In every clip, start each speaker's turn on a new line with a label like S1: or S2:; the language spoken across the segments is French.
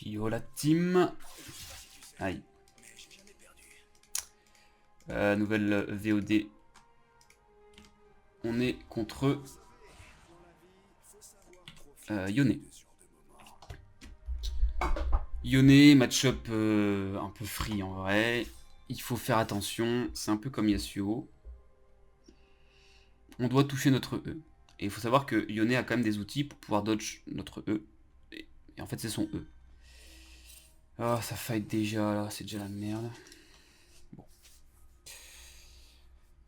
S1: Yo la team. Aïe. Nouvelle VOD. On est contre Yone. Yone, match-up un peu free en vrai. Il faut faire attention, c'est un peu comme Yasuo. On doit toucher notre E. Et il faut savoir que Yone a quand même des outils pour pouvoir dodge notre E. Et en fait c'est son E. Ah, ça fight déjà là, c'est déjà la merde. Bon.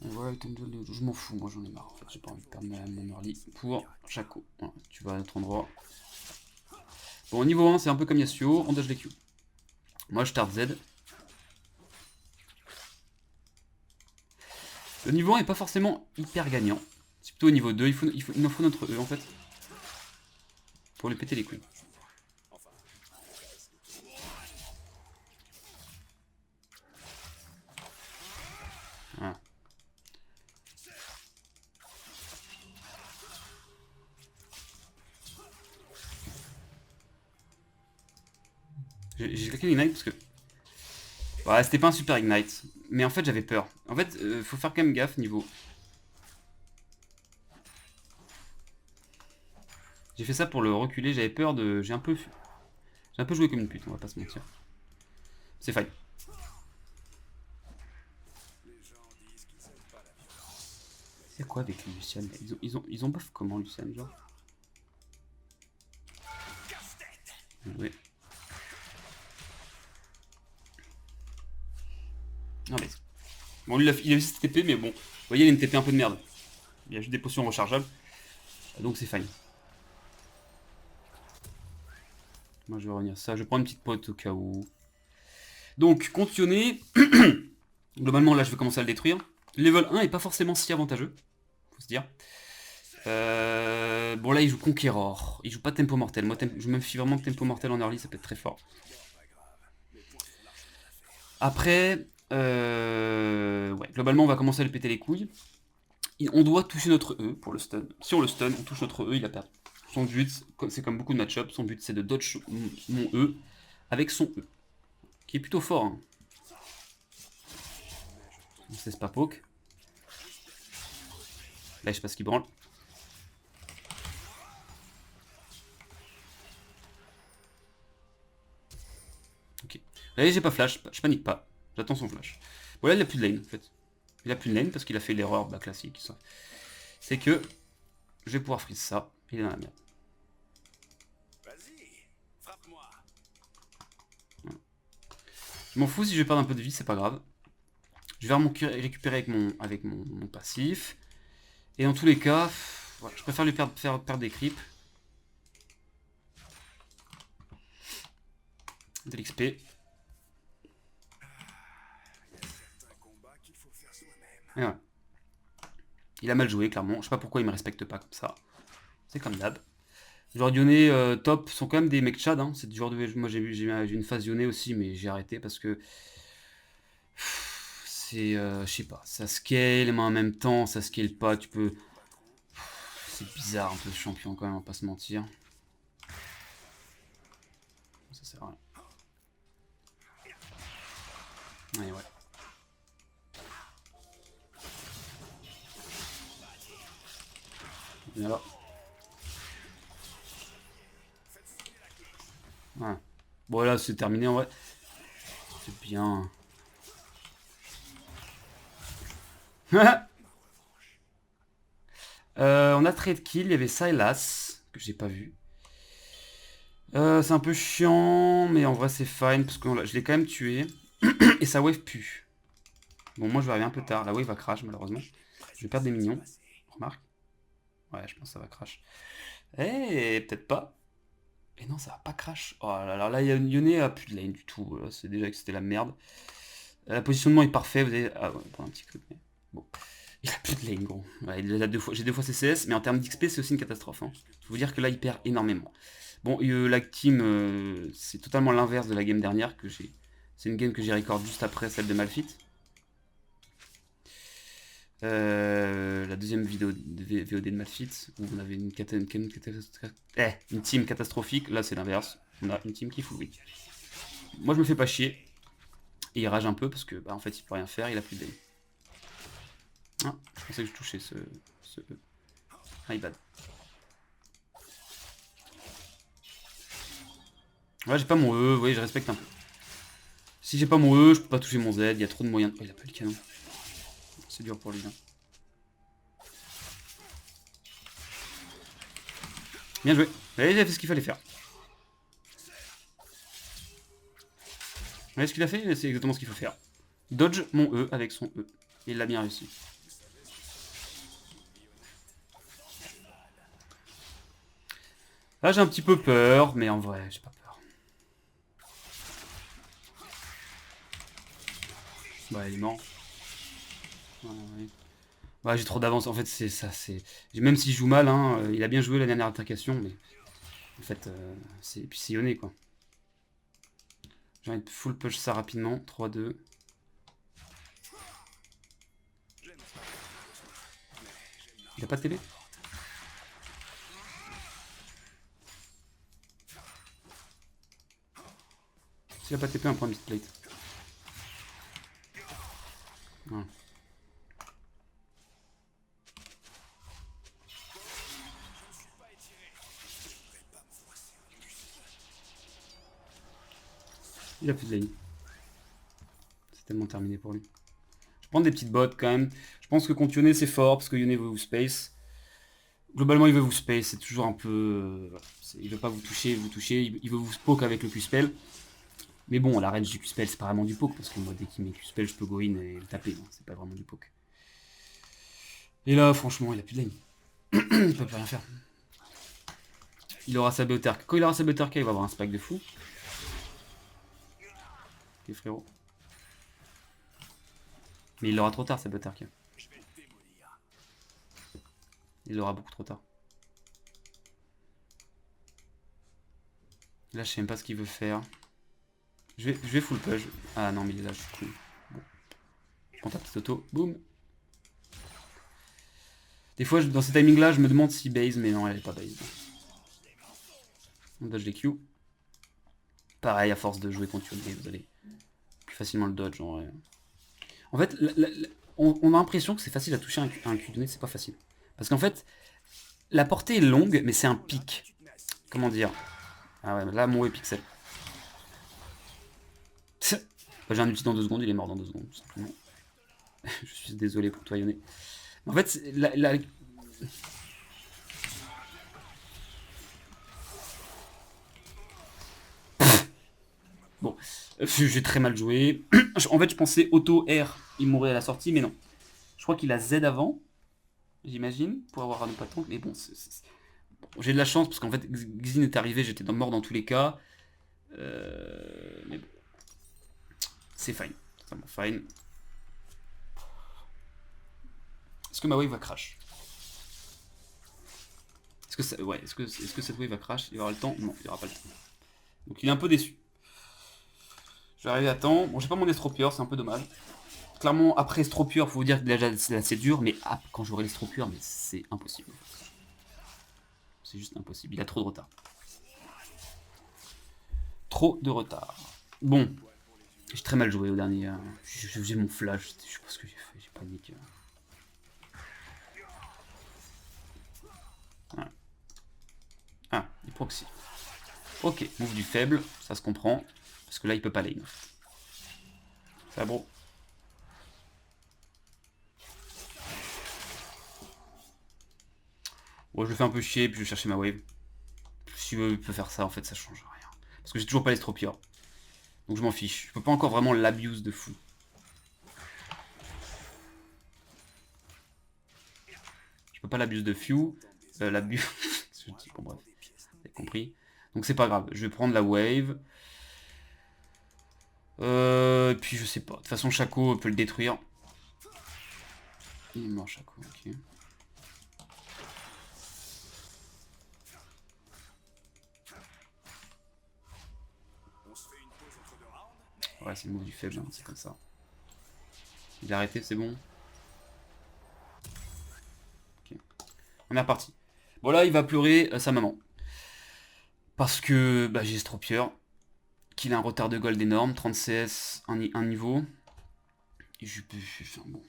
S1: Ouais, je m'en fous, moi j'en ai marre. En fait, j'ai pas envie de perdre mon early pour Shaco. Voilà, tu vas à notre endroit. Bon, au niveau 1, c'est un peu comme Yasuo, on dodge les Q. Moi je tarte Z. Le niveau 1 est pas forcément hyper gagnant. C'est plutôt au niveau 2, il nous faut notre E en fait. Pour lui péter les couilles. Voilà. J'ai claqué l'ignite parce que... Ouais, c'était pas un super ignite. Mais en fait j'avais peur. En fait, faut faire quand même gaffe niveau... J'ai fait ça pour le reculer, j'avais peur de... J'ai un peu joué comme une pute, on va pas se mentir. C'est fine. C'est quoi avec Lucian? Ils ont buff comment Lucian genre? Oui. Ah mais... Bon lui il a juste TP mais bon. Vous voyez il a une TP un peu de merde. Il y a juste des potions rechargeables. Donc c'est fine. Moi je vais revenir ça. Je prends une petite pote au cas où. Donc contre Yone. Globalement là je vais commencer à le détruire. Level 1 est pas forcément si avantageux. Faut se dire. Bon là il joue Conqueror. Il joue pas Tempo Mortel. Moi je me fie vraiment que Tempo Mortel en early ça peut être très fort. Après, ouais, globalement on va commencer à lui péter les couilles. On doit toucher notre E pour le stun. Si on le stun, on touche notre E, il a perdu. Son but, c'est comme beaucoup de match-up, son but c'est de dodge mon E avec son E. Qui est plutôt fort. Hein. C'est pas poke. Là je sais pas ce qu'il branle. Ok. Là j'ai pas flash, je panique pas. J'attends son flash. Bon là il a plus de lane en fait. Il a plus de lane parce qu'il a fait l'erreur classique. C'est que je vais pouvoir freeze ça. Il est dans la merde. Je m'en fous si je vais perdre un peu de vie, c'est pas grave. Je vais récupérer avec mon passif. Et dans tous les cas, voilà, je préfère lui faire perdre des creeps. De l'XP. Et voilà. Il a mal joué, clairement. Je sais pas pourquoi il me respecte pas comme ça. C'est comme d'hab. Joueurs Yone top sont quand même des mecs Chad. Hein. C'est du genre de... Moi j'ai une phase Yone aussi, mais j'ai arrêté parce que... C'est... je sais pas. Ça scale, mais en même temps, ça scale pas. Tu peux... C'est bizarre un peu ce champion quand même, on va pas se mentir. Ça sert à rien. Ouais, ouais. Viens là. Ouais. Bon là c'est terminé en vrai. C'est bien. On a trade kill, il y avait Sylas, que j'ai pas vu. C'est un peu chiant, mais en vrai c'est fine, parce que je l'ai quand même tué. Et sa wave pue. Bon, moi je vais arriver un peu tard, la wave va crash malheureusement. Je vais perdre des minions, remarque. Ouais, je pense que ça va crash. Eh, peut-être pas. Et non, ça va pas crash. Oh là là, là, Yone a plus de lane du tout. C'est déjà que c'était la merde. Le positionnement est parfait, vous avez... Ah ouais, pas un petit coup. Mais... Bon. Il a plus de lane, gros. Ouais, j'ai deux fois CCS, mais en termes d'XP, c'est aussi une catastrophe. Hein. Je vous dire que là, il perd énormément. Bon, la team, c'est totalement l'inverse de la game dernière que j'ai. C'est une game que j'ai record juste après celle de Malphite. La deuxième vidéo VOD de Malphite, où on avait une team catastrophique. Là, c'est l'inverse. On a une team qui full win. Moi je me fais pas chier. Et il rage un peu parce que bah, en fait il peut rien faire, il a plus de dégâts. Ah, je pensais que je touchais ce E. My bad. Ouais, j'ai pas mon E, vous voyez, je respecte un peu. Si j'ai pas mon E, je peux pas toucher mon Z, il y a trop de moyens. Oh, il a pas le canon. C'est dur pour lui. Hein. Bien joué. Allez, il a fait ce qu'il fallait faire. Vous voyez ce qu'il a fait? C'est exactement ce qu'il faut faire. Dodge mon E avec son E. Et il l'a bien réussi. Là, j'ai un petit peu peur, mais en vrai, j'ai pas peur. Ouais, il est mort. Ouais. Ouais, j'ai trop d'avance. En fait, c'est ça. Même s'il joue mal, hein, il a bien joué la dernière attaquation, mais en fait, c'est puis sillonné quoi. J'ai envie de full push ça rapidement. 3-2. Il a pas de TP? S'il a pas de TP, un point de plate. Voilà. Il a plus de lane. C'est tellement terminé pour lui. Je prends des petites bottes quand même. Je pense que contre Yone c'est fort parce que Yone veut vous space. Globalement il veut vous space, c'est toujours un peu... il veut pas vous toucher, il veut vous poke avec le Q-spell. Mais bon, la range du Q-spell c'est pas vraiment du poke parce que moi dès qu'il met Q-spell je peux go in et le taper. Hein. C'est pas vraiment du poke. Et là franchement il a plus de lane. Il peut plus rien faire. Il aura sa Berserk. Quand il aura sa Berserk, il va avoir un spike de fou. Ok frérot. Mais il l'aura trop tard sa Berserk. Il l'aura beaucoup trop tard. Là je sais même pas ce qu'il veut faire. Je vais full push. Ah non mais là je suis cool. Bon. Je prends ta petite auto. Boum. Des fois dans ces timings là je me demande si base, mais non elle est pas base. On dodge les Q. Pareil, à force de jouer contre Yone, vous allez plus facilement le dodge en vrai. En fait, on a l'impression que c'est facile à toucher un Q donné, c'est pas facile. Parce qu'en fait, la portée est longue, mais c'est un pic. Comment dire? Ah ouais, là, mon pixel. J'ai un ulti dans 2 secondes, il est mort dans 2 secondes, tout simplement. Je suis désolé pour toi, Yone. En fait, bon, j'ai très mal joué. En fait, je pensais auto R, il mourrait à la sortie, mais non. Je crois qu'il a Z avant, j'imagine, pour avoir un pas tank, mais bon, j'ai de la chance parce qu'en fait, Xin est arrivé, j'étais mort dans tous les cas. Mais bon, c'est fine, totalement fine. Est-ce que ma wave va crash? Est-ce que, ouais, est-ce que cette wave va crash? Il y aura le temps? Non, il n'y aura pas le temps. Donc il est un peu déçu. Je vais arriver à temps. Bon, j'ai pas mon estropieur, c'est un peu dommage. Clairement, après estropieur, faut vous dire que déjà c'est assez dur, mais quand j'aurai l'estropieur, mais c'est impossible. C'est juste impossible. Il a trop de retard. Trop de retard. Bon. J'ai très mal joué au dernier. J'ai mon flash. Je sais pas ce que j'ai fait. J'ai paniqué. Voilà. Ah, il proxy. Ok, move du faible. Ça se comprend. Parce que là, il peut pas lane. Ça, bro. Bon, je le fais un peu chier, puis je vais chercher ma wave. Si il peut faire ça, en fait, ça change rien. Parce que j'ai toujours pas l'estropieur. Donc je m'en fiche. Je peux pas encore vraiment l'abuse de fou. Je peux pas l'abuse de few. L'abuse... bon bref, vous avez compris. Donc c'est pas grave. Je vais prendre la wave. Et puis je sais pas. De toute façon, Shaco peut le détruire. Il est mort, Shaco, ok. Ouais, c'est le move du faible, hein, c'est comme ça. Il a arrêté, c'est bon. Ok. On est reparti. Bon là, il va pleurer sa maman. Parce que bah, j'ai Stropieur, qu'il a un retard de gold énorme, 30 CS, un niveau. Et je peux... Enfin, bon,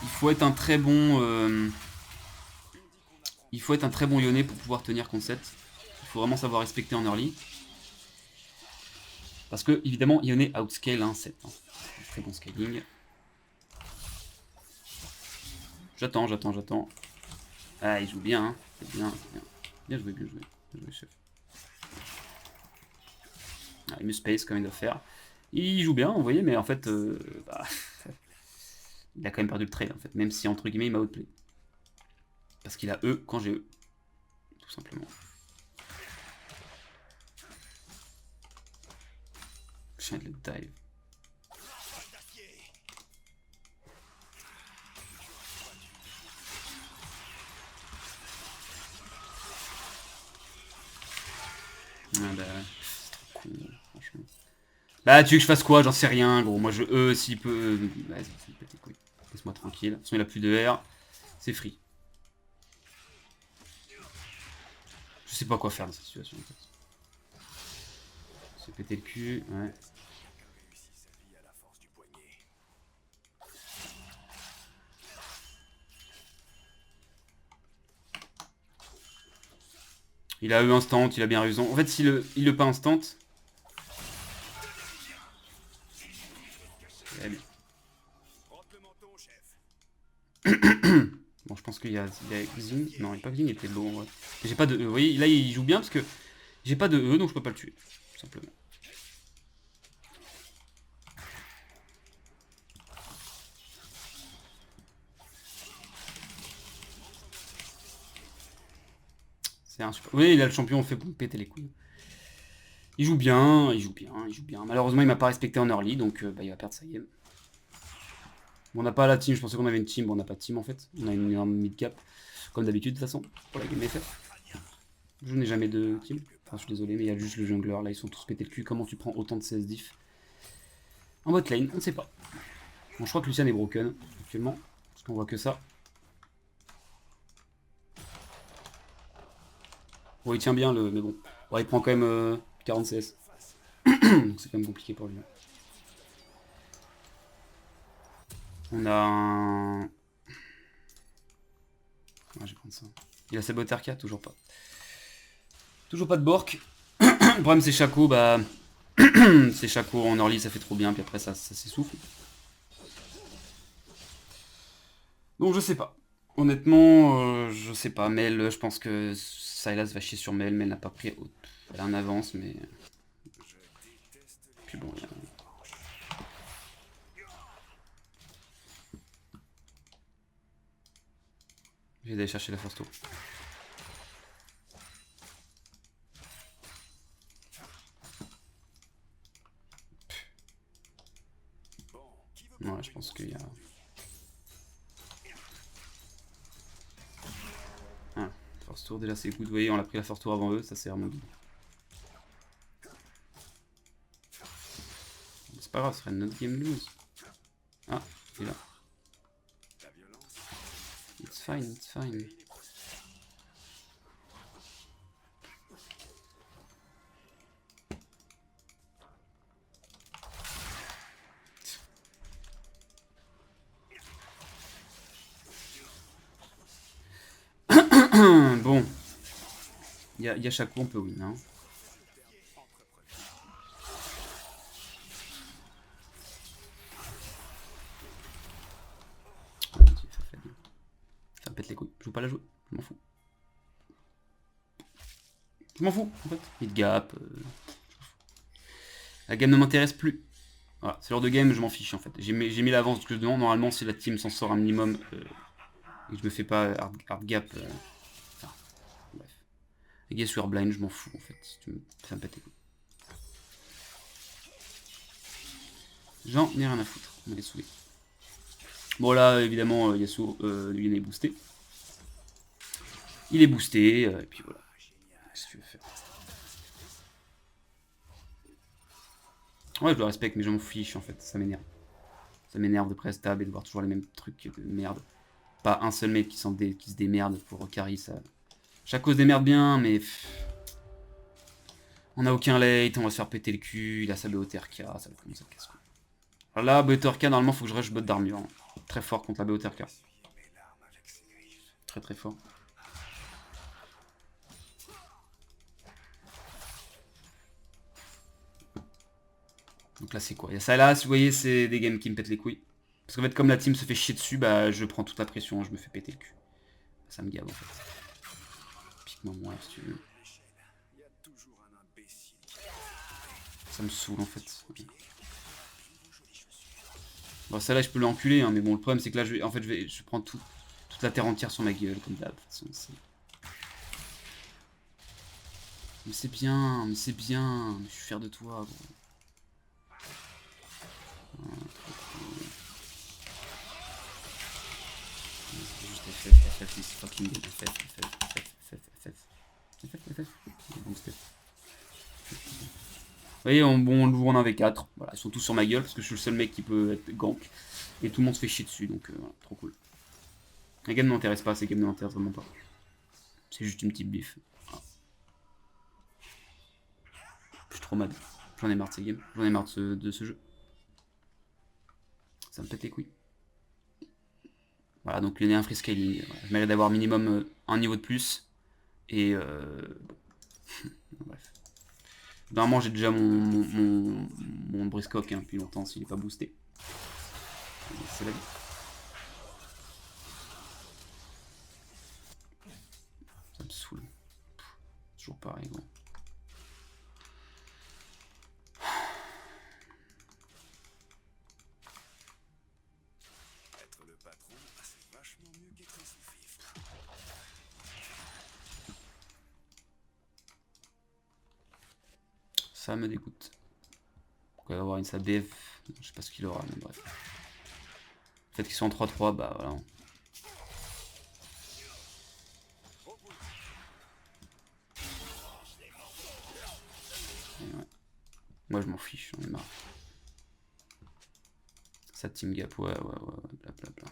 S1: il faut être un très bon... il faut être un très bon Yone pour pouvoir tenir contre 7. Il faut vraiment savoir respecter en early. Parce que, évidemment, Yone outscale hein, 7. Hein. Très bon scaling. J'attends. Ah, il joue bien, hein. C'est bien. Bien joué. Bien joué, chef. Ah, il me space comme il doit faire. Il joue bien, vous voyez, mais en fait, bah, il a quand même perdu le trade, en fait. Même si, entre guillemets, il m'a outplay. Parce qu'il a E quand j'ai E. Tout simplement. Je viens de le dive. Ah bah, c'est trop con, franchement. Bah, tu veux que je fasse quoi? J'en sais rien, gros. Moi, je E s'il peut. Vas-y, c'est pété couille. Laisse-moi tranquille. De toute façon, il a plus de R. C'est free. Je sais pas quoi faire dans cette situation, en fait. Se péter le cul, ouais. Il a eu instant, il a bien raison. En fait, s'il le pas instant. Bon, je pense qu'il y a Xin. Non, il n'y a pas Xin, il était low en vrai. J'ai pas de E. Vous voyez, là, il joue bien parce que j'ai pas de E, donc je peux pas le tuer. Tout simplement. C'est un super. Oui, là, le champion, on fait pour me péter les couilles. Il joue bien. Malheureusement, il m'a pas respecté en early, donc bah, il va perdre sa game. Bon, on n'a pas la team, je pensais qu'on avait une team. Bon, on n'a pas de team en fait. On a une énorme mid cap, comme d'habitude, de toute façon, pour la game FF. Je n'ai jamais de team. Enfin, je suis désolé, mais il y a juste le jungler. Là, ils sont tous pétés le cul. Comment tu prends autant de CS diff en bot lane? On ne sait pas. Bon, je crois que Lucian est broken actuellement, parce qu'on voit que ça. Bon, il tient bien, mais bon. Bon, il prend quand même 40 CS. Donc c'est quand même compliqué pour lui. On a un... Ah, je vais prendre ça. Il a Saboteur 4, toujours pas. Toujours pas de Bork. Le problème c'est Shaco, bah... c'est Shaco en early, ça fait trop bien, puis après ça s'essouffle. Donc je sais pas. Honnêtement, je sais pas. Mel, je pense que Sylas va chier sur Mel. Mel n'a pas pris... Elle a un avance, mais... Puis bon, il y a... Je vais aller chercher la force tour. Ouais, je pense qu'il y a... Ah, force tour, déjà c'est good. Vous voyez, on a pris la force tour avant eux, ça c'est vraiment good. C'est pas grave, ce serait notre game lose. Ah, il est là. It's fine, it's fine. Bon. Il y a chaque coup, on peut win. Hein. Ça pète les couilles. Je joue pas la jouer. Je m'en fous. Je m'en fous, en fait. Mid gap. La game ne m'intéresse plus. Voilà, c'est l'heure de game, je m'en fiche en fait. J'ai mis l'avance que je demande. Normalement, si la team s'en sort un minimum et que je me fais pas hard gap. Enfin, bref. Les gars sur blind, je m'en fous en fait. Ça me pète les couilles. J'en ai rien à foutre. On est saoulé. Bon, là, évidemment, Yasuo, lui, il est boosté. Il est boosté, et puis voilà. Qu'est-ce que tu veux faire? Ouais, je le respecte, mais je m'en fiche en fait. Ça m'énerve. Ça m'énerve de prestab et de voir toujours les mêmes trucs de merde. Pas un seul mec qui se démerde pour carry ça. Chaco se démerde bien, mais... On a aucun late, on va se faire péter le cul, il a sa BOTRK, ça va commencer à casse. Alors là, BOTRK, normalement, faut que je rush bot d'armure. Hein. Très fort contre la BOTRK. Très très fort. Donc là, c'est quoi? Il y a ça là, si vous voyez, c'est des games qui me pètent les couilles. Parce qu'en fait, comme la team se fait chier dessus, bah je prends toute la pression, je me fais péter le cul. Ça me gave en fait. Pique-moi moins si tu veux. Ça me saoule en fait. Bon, celle-là, je peux l'enculer, hein, mais bon, le problème c'est que là, je prends toute la terre entière sur ma gueule, comme d'hab. De toute façon, mais c'est bien, mais c'est bien. Je suis fier de toi, gros. Juste FF, this fucking FF. Vous voyez, on l'ouvre en 1v4. Voilà, ils sont tous sur ma gueule parce que je suis le seul mec qui peut être gank. Et tout le monde se fait chier dessus, donc voilà, trop cool. Les games ne m'intéressent pas, ces games ne m'intéressent vraiment pas. C'est juste une petite bif. Voilà. Je suis trop mad. J'en ai marre de ces games. J'en ai marre de ce jeu. Ça me pète les couilles. Voilà, donc il y a un free scaling. Voilà. Je mérite d'avoir minimum un niveau de plus. Et bref. Normalement, j'ai déjà mon briscock hein, depuis longtemps s'il n'est pas boosté. C'est la vie. Ça me saoule. Toujours pareil, gros. Ça me dégoûte. Pourquoi avoir une SABF? Je sais pas ce qu'il aura, mais bref. Le fait qu'ils sont en 3-3, bah voilà. Ouais. Moi je m'en fiche, j'en ai marre. Ça team gap, ouais, blablabla.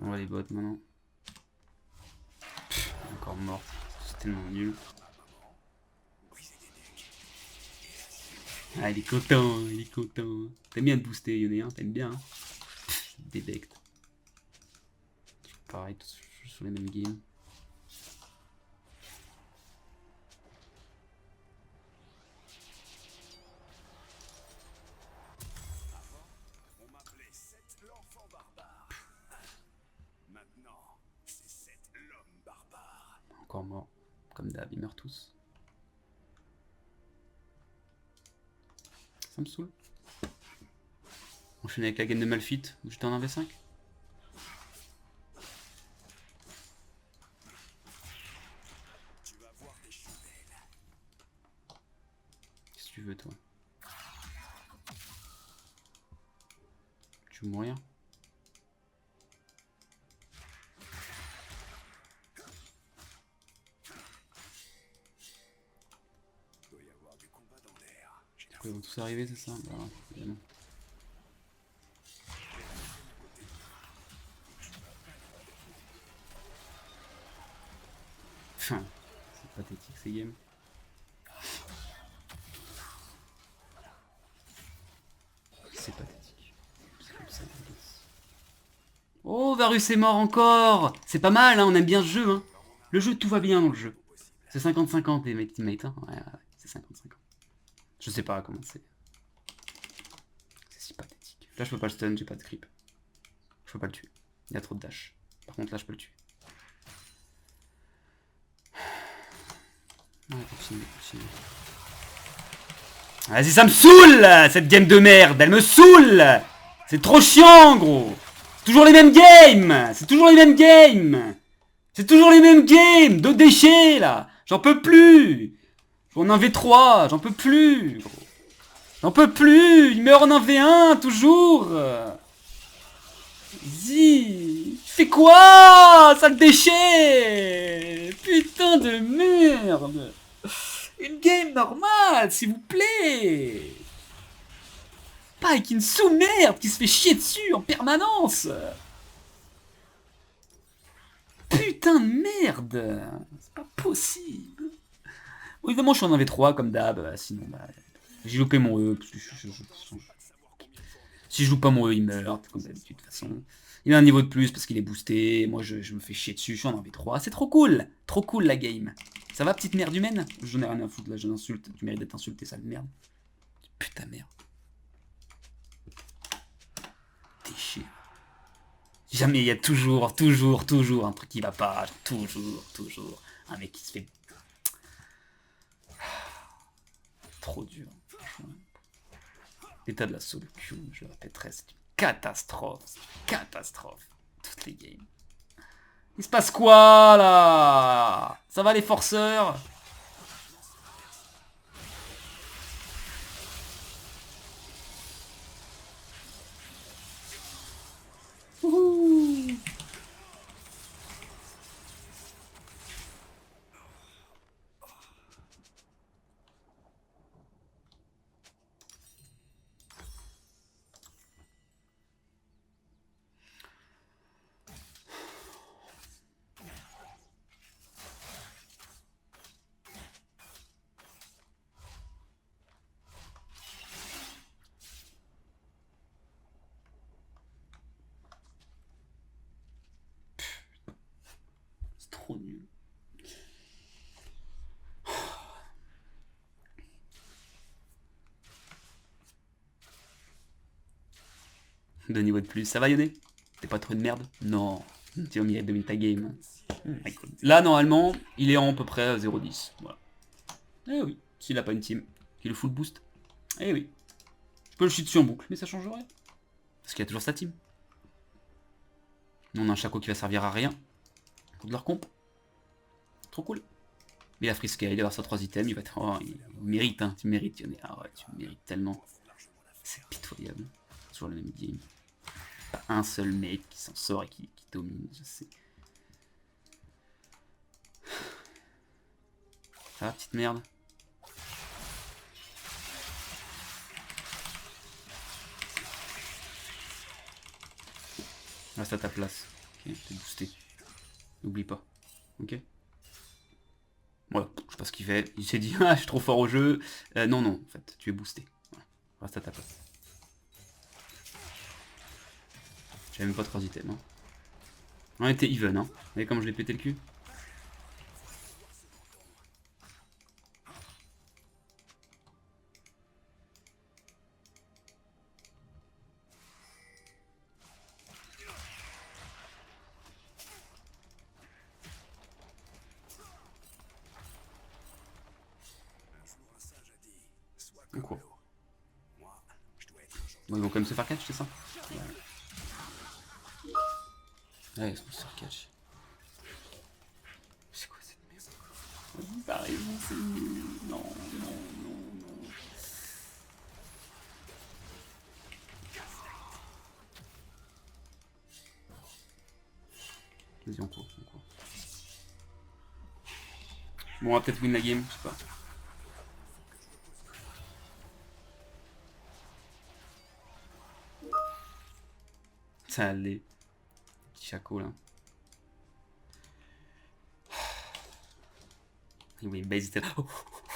S1: On va les bots maintenant. Pff, encore mort, c'est tellement nul. Ah, il est content, il est content. T'aimes bien de booster, y'en a un, t'aimes bien. Hein. Débecte. Pareil, tous sur les mêmes games. Encore mort. Comme d'hab, ils meurent tous. Ça me saoule. Enchaîner avec la game de Malphite, où j'étais en 1v5. Qu'est-ce que tu veux, toi? Tu veux mourir? Ils vont tous arriver, c'est ça? Bah, évidemment. C'est pathétique ces games. C'est pathétique. Oh, Varus est mort encore! C'est pas mal, hein, on aime bien ce jeu. Hein. Le jeu, tout va bien dans le jeu. C'est 50-50 les teammates. Hein. Ouais, c'est 50-50. Je sais pas comment c'est. C'est si pathétique. Là, je peux pas le stun, j'ai pas de creep. Je peux pas le tuer. Il y a trop de dash. Par contre, là, je peux le tuer. Ouais, continue. Vas-y, ça me saoule, cette game de merde. Elle me saoule. C'est trop chiant, gros. C'est toujours les mêmes games. C'est toujours les mêmes games. C'est toujours les mêmes games. De déchets, là. J'en peux plus. Je joue en 1v3. J'en peux plus, gros. J'en peux plus. Il meurt en 1v1, toujours. Vas-y. Fais quoi, sale déchet? Putain de merde. Une game normale, s'il vous plaît. Pas avec une sous-merde qui se fait chier dessus en permanence. Putain de merde. C'est pas possible. Bon, évidemment, je suis en AV3 comme d'hab. Sinon, bah, j'ai loupé mon E. Si je loupe pas mon E, il meurt, comme d'habitude, de toute façon. Il a un niveau de plus parce qu'il est boosté. Moi, je me fais chier dessus. Je suis en AV3. C'est trop cool. Trop cool, la game. Ça va, petite merde humaine? J'en ai rien à foutre, là, je l'insulte. Tu mérites d'être insulté, sale merde. Putain, merde. Déchire. Jamais, il y a toujours un truc qui va pas. Toujours. Un mec qui se fait... Trop dur. L'état de la solo queue, je le répéterai, c'est une catastrophe. C'est une catastrophe. Toutes les games. Il se passe quoi, là? Ça va, les forceurs? Ouh. C'est trop nul. Deux niveaux de plus. Ça va, Yodé? T'es pas trop une merde? Non. Tu vas mériter de ta game. Là, normalement, il est en à peu près à 0,10. Voilà. Eh oui, s'il a pas une team qui le full boost. Eh oui. Je peux le chier dessus en boucle, mais ça change rien. Parce qu'il a toujours sa team. Nous, on a un Chaco qui va servir à rien. Pour de leur comp. Trop cool. Mais il a free scale, il va avoir sa 3 items, il va être... Oh, il mérite, hein, tu mérites, Yone. Ah ouais, tu mérites tellement. C'est pitoyable. Toujours le même game. Pas un seul mec qui s'en sort et qui domine, je sais. Ça va, petite merde? Reste à ta place. Ok, t'es boosté. N'oublie pas. Ok? Voilà, je sais pas ce qu'il fait. Il s'est dit, ah, je suis trop fort au jeu. Non, non, en fait, tu es boosté. Voilà. Reste à ta place. J'avais même pas 3 items. Hein. On était even, hein. Vous voyez comment je l'ai pété le cul? Quoi? Bon, ils vont quand même se faire catch, c'est ça? Ouais, ils vont se faire catch. C'est quoi cette merde? Vas-y, t'as raison, c'est nul. Non, non, non, non. Vas-y, on court, on court. Bon, on va peut-être win la game, je sais pas. Ça allait. Petit Chaco là. Oui, base était là. Oh,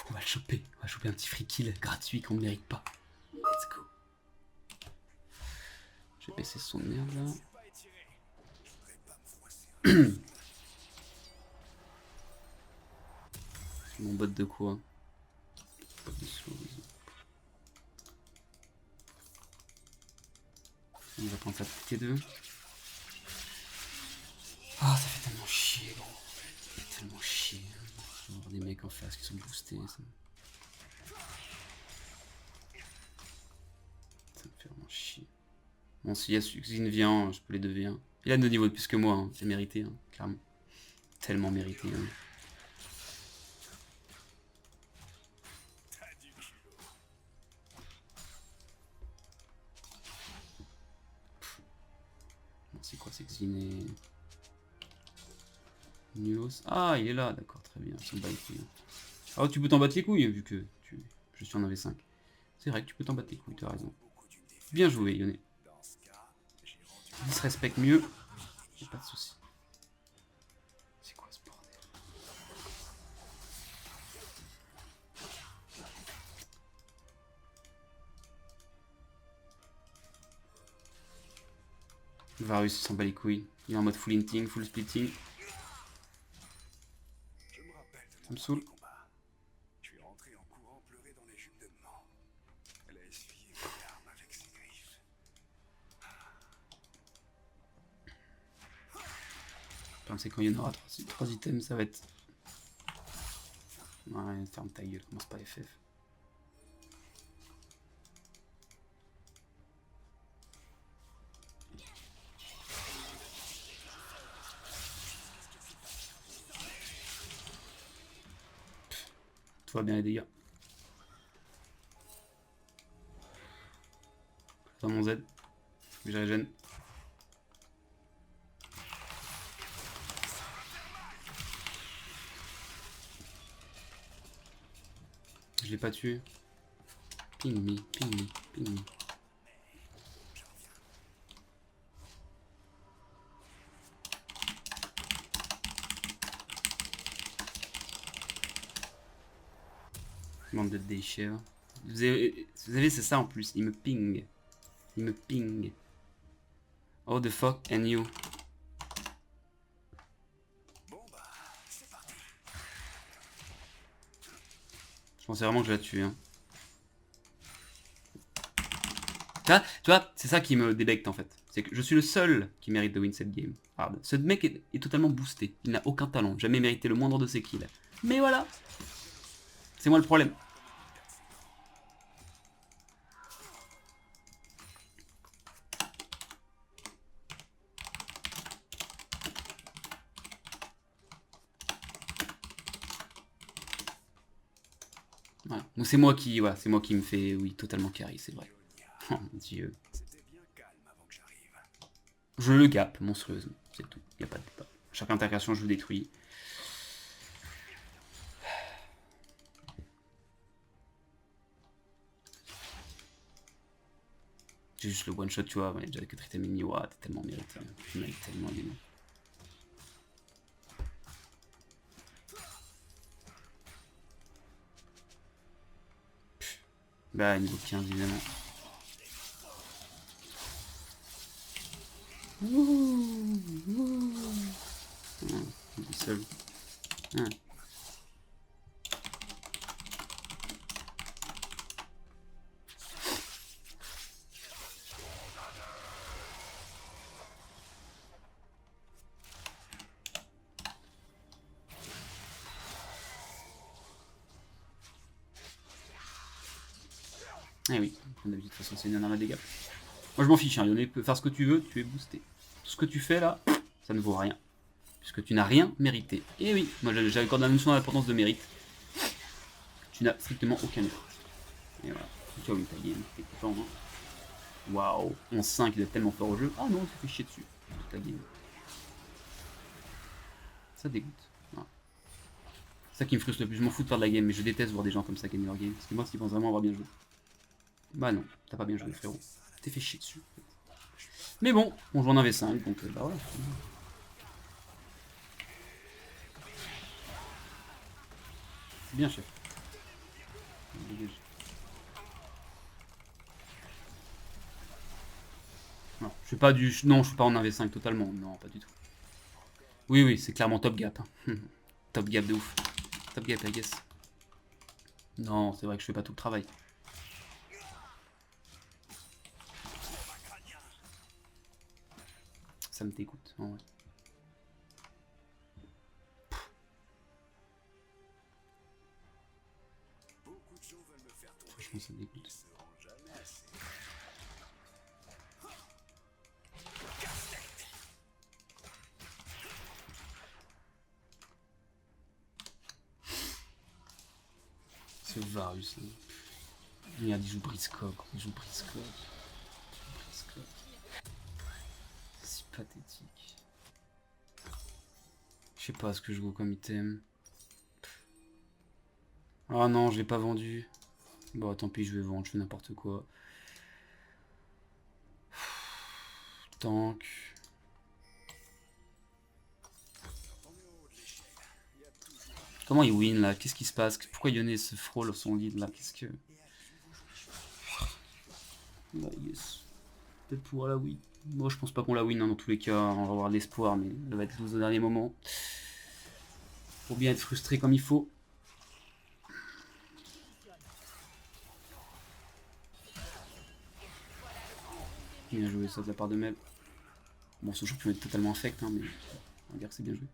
S1: on va le choper. On va choper un petit free kill gratuit qu'on ne mérite pas. Let's go. J'ai baissé son de merde là. Mon bot de quoi? Bot de slow. Il va prendre sa petite T2. Ah, ça fait tellement chier, gros. Ça fait tellement chier. Je vais avoir des mecs en face qui sont boostés. Ça me fait vraiment chier. Bon, si Xin vient, je peux les devenir. Il a 2 niveaux de plus que moi, hein. C'est mérité, hein, clairement. Tellement mérité. Hein. C'est quoi, c'est Xin et... News. Ah, il est là, d'accord, très bien. Ah, tu peux t'en battre les couilles, vu que je suis en AV5. C'est vrai que tu peux t'en battre les couilles, tu as raison. Bien joué, Yone. Il se respecte mieux. Y'a pas de soucis. C'est quoi ce bordel? Varus s'en bat les couilles. Il est en mode full inting, full splitting. Ça me saoule.
S2: Je suis rentré en courant pleurer dans les jupes de maman. Elle a essuyé mes larmes avec ses griffes.
S1: Le problème, c'est quand il y en aura 3 items, ça va être... Ouais, ferme ta gueule, commence pas FF. Tout va bien les dégâts. Dans mon Z. Je régène. Je l'ai pas tué. Ping me, ping me, ping me. Bande de déchets. Vous avez c'est ça en plus, il me ping. Il me ping. Oh the fuck and you. Je pensais vraiment que je la tué. Hein. Tu vois, c'est ça qui me débecte en fait. C'est que je suis le seul qui mérite de win cette game. Hard. Ce mec est totalement boosté. Il n'a aucun talent. Jamais mérité le moindre de ses kills. Mais voilà. C'est moi le problème. Voilà. Donc c'est moi qui me fais, oui, totalement carry, c'est vrai. Oh mon dieu. Je le gap monstrueusement, c'est tout. Il n'y a pas de débat. Chaque intégration, je le détruis. J'ai juste le one shot, tu vois. Ouais, déjà que traité mini, ouah, t'es tellement mérité. Tu mérites tellement bien. Bah, niveau 15, évidemment. Il est seul. Eh oui, comme d'habitude, de toute façon, c'est une arme à dégâts. Moi, je m'en fiche, hein, Lionel, tu peux faire ce que tu veux, tu es boosté. Tout ce que tu fais là, ça ne vaut rien. Puisque tu n'as rien mérité. Et oui, moi j'accorde la notion d'importance de mérite. Tu n'as strictement aucun mérite. Et voilà. Tu as eu ta game, t'es content, hein. Waouh, 11-5, il est tellement fort au jeu. Ah non, il s'est fait chier dessus. Toute la game. Ça dégoûte. Voilà. C'est ça qui me frustre le plus. Je m'en fous de faire de la game, mais je déteste voir des gens comme ça gagner leur game. Parce que moi, s'ils pensent vraiment avoir bien joué. Bah non, t'as pas bien joué, frérot. T'es fait chier dessus. Mais bon, on joue en AV5, donc bah voilà. C'est bien, chef. Non, je suis pas du. Non, je suis pas en 1v5 totalement. Non, pas du tout. Oui, oui, c'est clairement top gap. Hein. Top gap de ouf. Top gap, I guess. Non, c'est vrai que je fais pas tout le travail. Ça me dégoûte, en vrai. Franchement, ça me dégoûte. Ce Varus. Hein. Regarde, il joue Briscoe. Il joue Briscoe. C'est si pathétique. sais pas ce que je go comme item. Ah non, je l'ai pas vendu. Bon, tant pis, je vais vendre, je fais n'importe quoi. Tank. Comment il win là? Qu'est-ce qui se passe? Pourquoi Yone se frôle son lead là? Qu'est-ce que... Bah yes. Peut-être pour la win. Moi je pense pas qu'on la win hein, dans tous les cas. On va avoir de l'espoir, mais elle va être loose au dernier moment. Faut bien être frustré comme il faut. Bien joué ça de la part de Mel. Bon, ce jeu peut être totalement infect, hein, mais on va dire que c'est bien joué.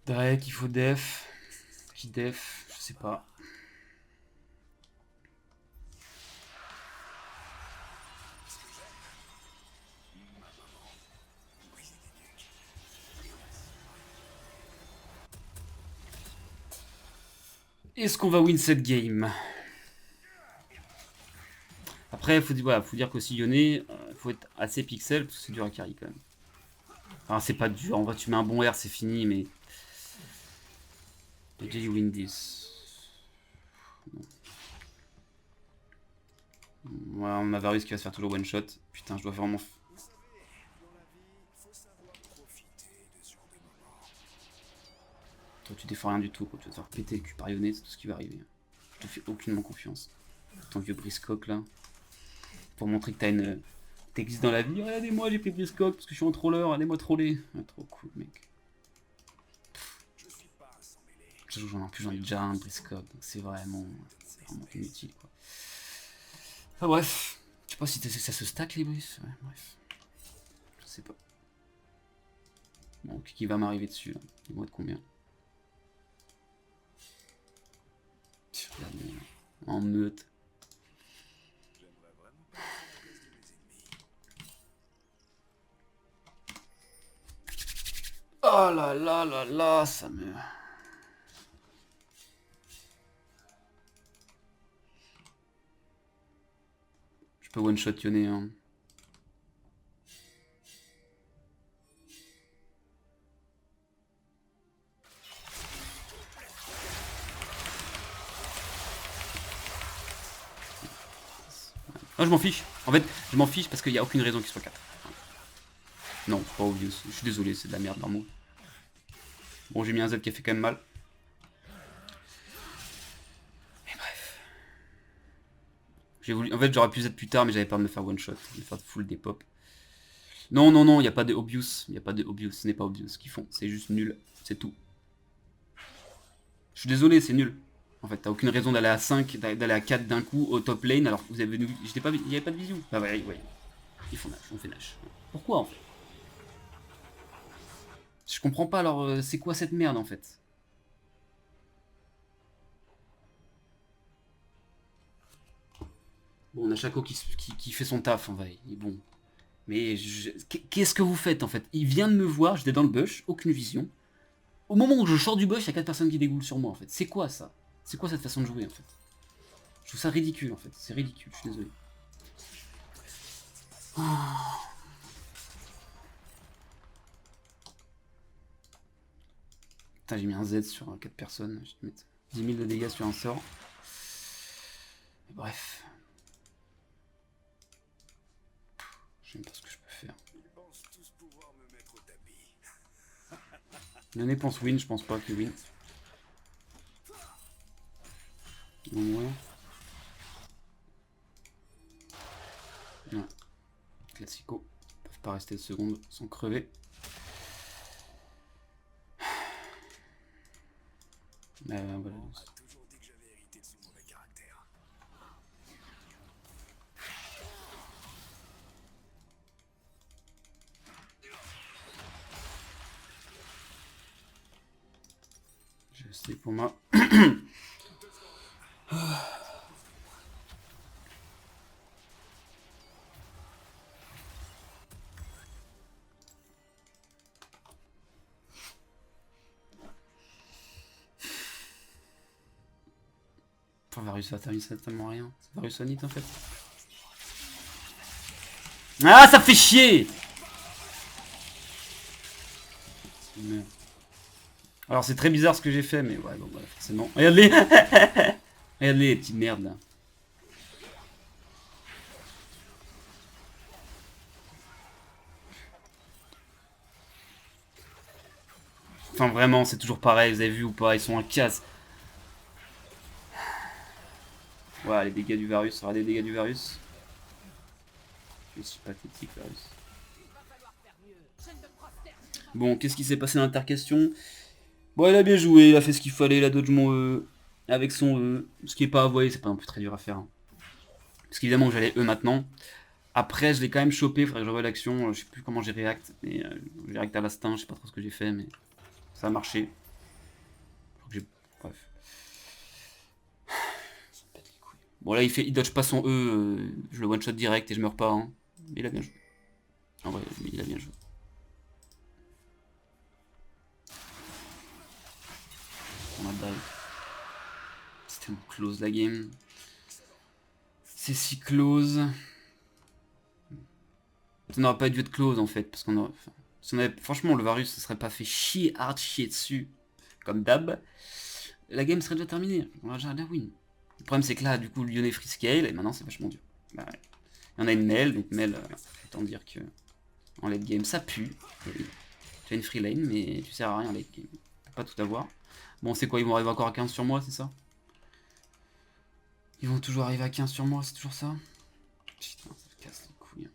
S1: Drake, il faut def. Qui def? Je sais pas. Est-ce qu'on va win cette game? Après, faut dire qu'aussi Yone, faut être assez pixel parce que c'est dur à carry quand même. Enfin, c'est pas dur, en vrai, tu mets un bon R, c'est fini, mais. Did you win this? Ouais, on a Varus qui va se faire toujours one shot. Putain, je dois vraiment. Toi, tu défends rien du tout, quoi. Tu vas te faire péter le cul par Yone, c'est tout ce qui va arriver. Je te fais aucunement confiance. Ton vieux Briscock là. Pour montrer que t'as une. T'existes dans la vie. Regardez-moi, j'ai pris Briscock parce que je suis un troller, allez-moi troller. Ah, trop cool, mec. En plus, j'en ai déjà un Briscock, donc c'est vraiment inutile, quoi. Enfin bref. Je sais pas si ça se stack les Briss. Ouais, bref. Je sais pas. Bon, qui va m'arriver dessus là? Ils vont être combien? En meute. Oh là là là là, ça me... Je peux one shot Yone hein. Ah, je m'en fiche. En fait, je m'en fiche parce qu'il n'y a aucune raison qu'il soit 4. Non, c'est pas obvious. Je suis désolé, c'est de la merde par mot. Bon, j'ai mis un Z qui a fait quand même mal. Mais bref. J'ai voulu... En fait, j'aurais pu Z plus tard, mais j'avais peur de me faire one shot. De me faire full des pop. Non, non, non, il n'y a pas de obvious. Il n'y a pas de obvious. Ce n'est pas obvious ce qu'ils font. C'est juste nul. C'est tout. Je suis désolé, c'est nul. En fait, t'as aucune raison d'aller à 5, d'aller à 4 d'un coup au top lane alors que vous avez... J'étais pas... Il n'y avait pas de vision. Bah ouais, ouais. Ils font Nash, on fait Nash. Pourquoi en fait? Je comprends pas alors, c'est quoi cette merde en fait? Bon, on a Chaco qui fait son taf en vrai, il est bon. Mais qu'est-ce que vous faites en fait? Il vient de me voir, j'étais dans le bush, aucune vision. Au moment où je sors du bush, il y a 4 personnes qui dégoulent sur moi en fait. C'est quoi ça? C'est quoi cette façon de jouer en fait? Je trouve ça ridicule en fait, c'est ridicule, je suis désolé. Oh. Putain, j'ai mis un Z sur 4 personnes, je vais mettre 10 000 de dégâts sur un sort. Mais bref. Je sais même pas ce que je peux faire. Yone pense win, je pense pas que win. Non, ouais. Non. Classico. Ils peuvent pas rester de secondes sans crever. Voilà. C'est pour moi. Enfin, Varus ça termine tellement rien. C'est Varus Onit en fait. Ah, ça fait chier! Merde. Alors c'est très bizarre ce que j'ai fait, mais ouais, bon, voilà, forcément. Regarde-les! Regarde-les, les petites merdes là. Enfin vraiment, c'est toujours pareil, vous avez vu ou pas, ils sont un casse. Ouais, les dégâts du Varus, ça aura des dégâts du Varus. Je suis pathétique, Varus. Bon, qu'est-ce qui s'est passé dans l'intercation? Bon, il a bien joué, il a fait ce qu'il fallait, il a dodge mon E avec son E. Ce qui est pas avoué, c'est pas non plus très dur à faire. Hein. Parce qu'évidemment, j'allais E maintenant. Après, je l'ai quand même chopé, il faudrait que je revoie l'action. Je sais plus comment j'ai react, mais j'ai react à l'instinct, je sais pas trop ce que j'ai fait, mais ça a marché. Bref. Bon, là, il dodge pas son E, je le one-shot direct et je meurs pas. Hein. Mais il a bien joué. En vrai, il a bien joué. On a die. C'est tellement close la game. C'est si close. Ça n'aurait pas dû être close en fait. Parce qu'on aurait. Enfin, si on avait, franchement, le Varus se serait pas fait chier, hard chier dessus. Comme d'hab. La game serait déjà terminée. On aurait déjà win. Le problème c'est que là, du coup, Lyonnais free scale. Et maintenant, c'est vachement dur. Bah, ouais. Il y en a une Mel. Donc Mel, autant dire que. En late game, ça pue. Et tu as une free lane, mais tu sers à rien en late game. Tu peux pas tout avoir. Bon, c'est quoi, ils vont arriver encore à 15 sur moi, c'est ça? Ils vont toujours arriver à 15 sur moi, c'est toujours ça? Putain, ça me casse les couilles.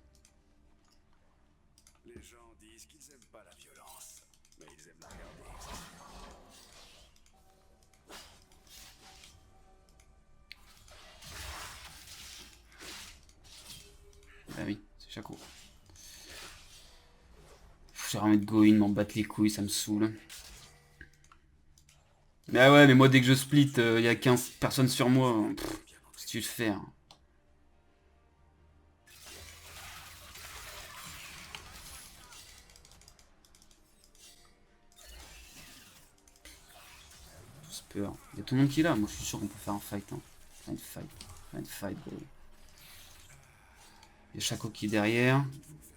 S2: Les gens disent qu'ils aiment pas la violence, mais ils aiment la regarder.
S1: Bah oui, c'est Chaco. J'ai envie de go in, m'en battre les couilles, ça me saoule. Mais ouais, mais moi dès que je split, il y a 15 personnes sur moi. Qu'est-ce que tu veux faire? Tous peur. Il y a tout le monde qui est là, moi je suis sûr qu'on peut faire un fight. Hein. Find fight, bro. Il y a Chaco qui est derrière.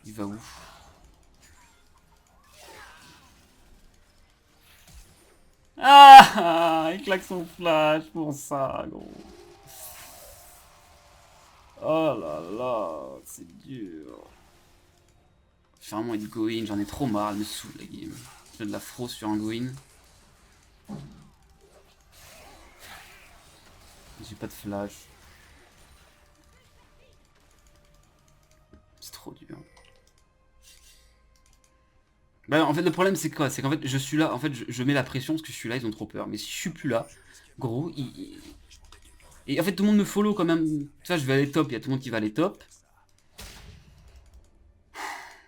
S1: Il va où? Ah, il claque son flash pour ça, gros. Oh là là, c'est dur. Faire vraiment être go-in, j'en ai trop marre, elle me saoule la game. J'ai de la fro sur un go-in. J'ai pas de flash. C'est trop dur. Bah en fait le problème c'est quoi? C'est qu'en fait je suis là, en fait je mets la pression parce que je suis là, ils ont trop peur. Mais si je suis plus là, gros, et en fait tout le monde me follow quand même. Tu vois, je vais aller top, il y a tout le monde qui va aller top.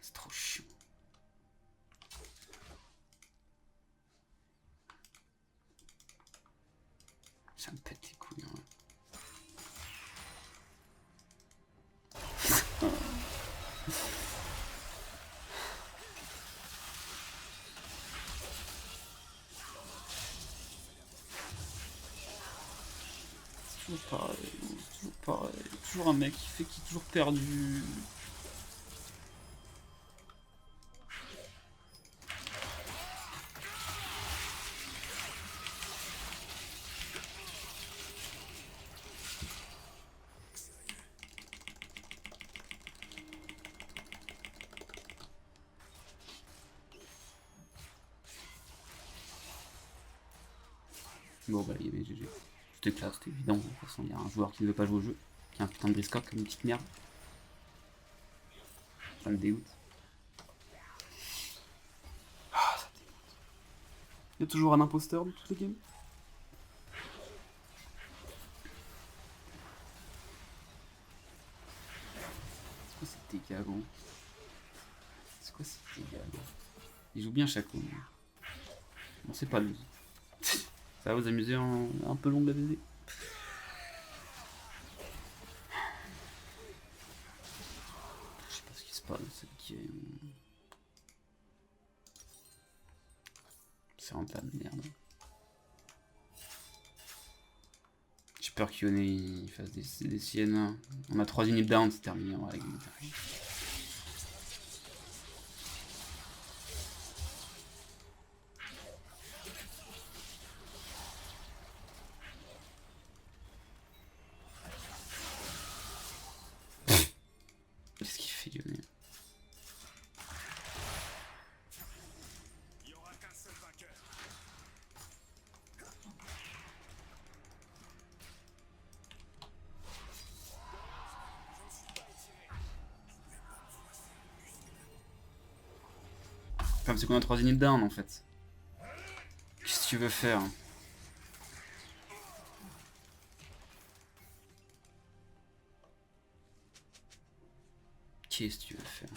S1: C'est trop chiant. Ça me pète les couilles. Hein. Toujours pareil, toujours pareil. Toujours un mec qui est toujours perdu. Bon bah il y avait GG. C'était classe, c'était évident. De toute façon, il y a un joueur qui ne veut pas jouer au jeu, qui a un putain de briscock comme une petite merde. Ça me dégoûte. Ah, ça me dégoûte. Il y a toujours un imposteur dans toutes les games. C'est quoi ces dégâts, gros? C'est quoi ces dégâts, gros? Il joue bien Chaco. On sait pas lui. Ça va vous amuser en un peu long de la BD. Je sais pas ce qui se passe, c'est qui est. C'est un tas de merde. Je sais peur qu'Yone il fasse des siennes. On a 3 inhib down, c'est terminé en vrai. Qu'est-ce qu'il fait Yone?
S2: Il n'y aura qu'un seul vainqueur.
S1: Enfin, c'est qu'on a 3 inhib down en fait. Qu'est-ce que tu veux faire? Qu'est-ce que tu veux faire?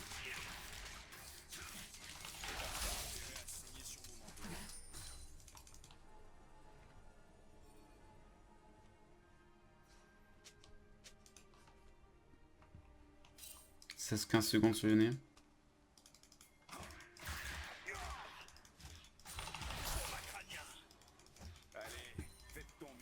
S1: Ça 15 secondes sur Yone.
S2: Allez, faites ton mieux.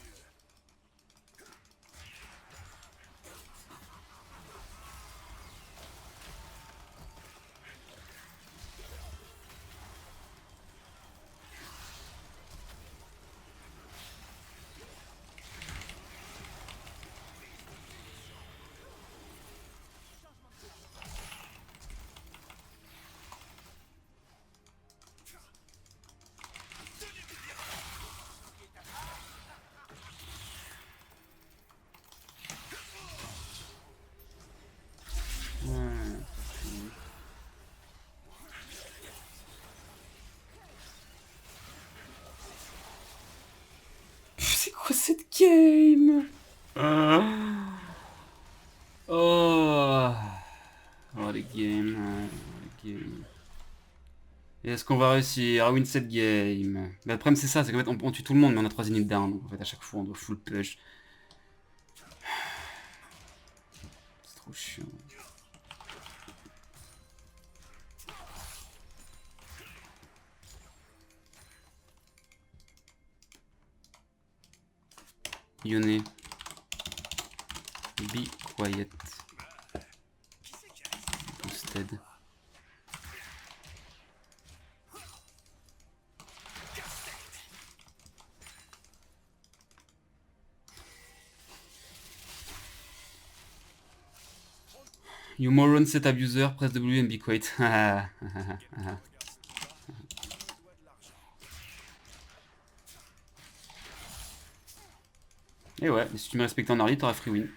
S1: C'est quoi cette game? Oh, oh les games, les games. Et est-ce qu'on va réussir à win cette game? Mais le problème c'est ça, c'est qu'en fait on tue tout le monde mais on a 3 inhib down, donc en fait à chaque fois on doit full push. C'est trop chiant. Yone, be quiet. Boosted. You moron set abuser, press W and be quiet. Et ouais, mais si tu me respectais en early, t'auras free win.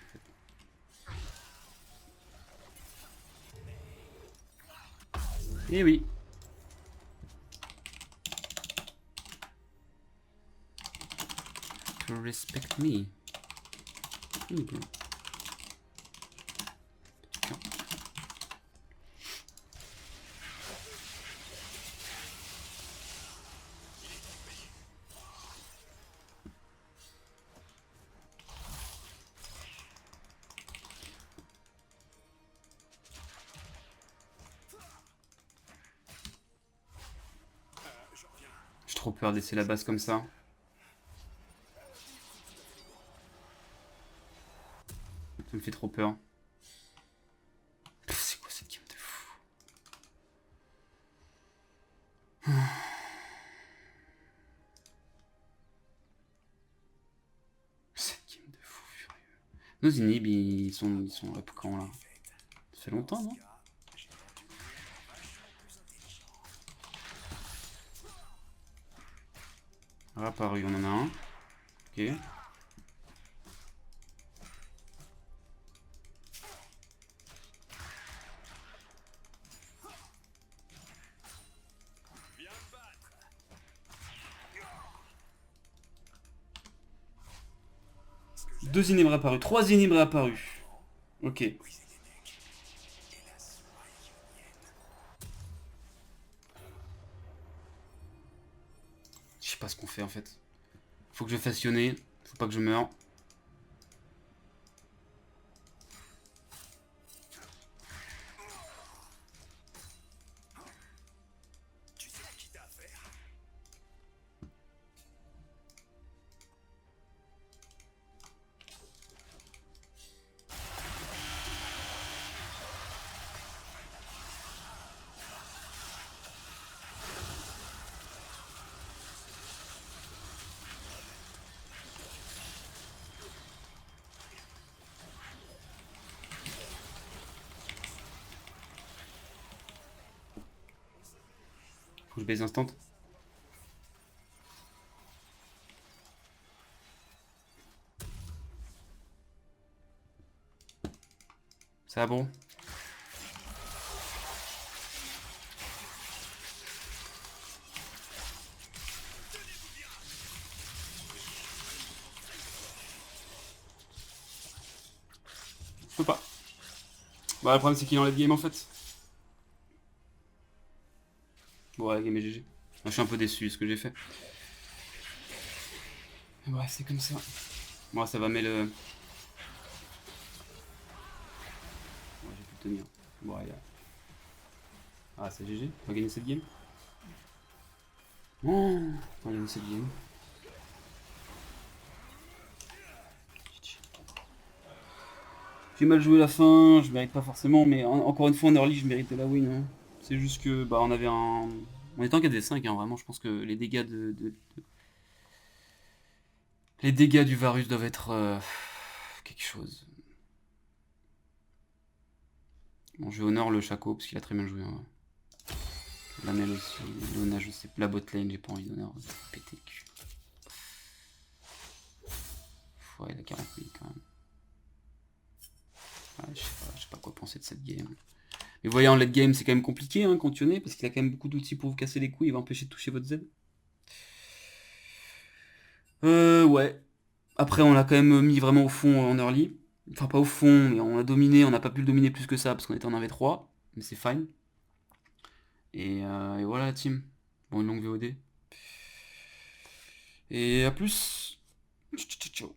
S1: Et oui. To respect me. J'ai trop peur de laisser la base comme ça. Ça me fait trop peur. C'est quoi cette game de fou? Cette game de fou furieux. Nos inhibs, ils sont up quand là? Ça fait longtemps, non? Apparu, on en a un. Ok. Deux inhibs apparus, 3 inhibs apparus. Ok. Je sais pas ce qu'on fait en fait. Faut que je fasse Yone, faut pas que je meure.
S2: Tu sais à qui t'as affaire?
S1: que je baise instant. Ça va, bon. Je peux pas. Bah, le problème, c'est qu'il est en late game en fait. Bon, la game est GG. Je suis un peu déçu de ce que j'ai fait. Mais bref, c'est comme ça. Bon, ça va, mais le. Ouais, j'ai pu tenir. Bon, allez. Ah, c'est GG. On va gagner cette game. Oh, on va gagner cette game. J'ai mal joué la fin, je mérite pas forcément, mais encore une fois en early, je méritais la win. Hein. C'est juste que bah on avait un. On était en 4v5, hein, vraiment, je pense que les dégâts Les dégâts du Varus doivent être quelque chose. Bon, je vais honor le Chaco parce qu'il a très bien joué. Hein. La Mel aussi, Lona, je sais, la botlane, j'ai pas envie d'honneur. Pété cul. Ouais, il a 40 000 quand même. Ouais, je sais pas quoi penser de cette game. Mais vous voyez, en late game, c'est quand même compliqué hein, quand tu parce qu'il a quand même beaucoup d'outils pour vous casser les couilles, il va empêcher de toucher votre Z. Ouais. Après, on l'a quand même mis vraiment au fond en early. Enfin, pas au fond, mais on a dominé, on n'a pas pu le dominer plus que ça parce qu'on était en AV3. Mais c'est fine. Et voilà la team. Bon, une longue VOD. Et à plus. Ciao, ciao, ciao.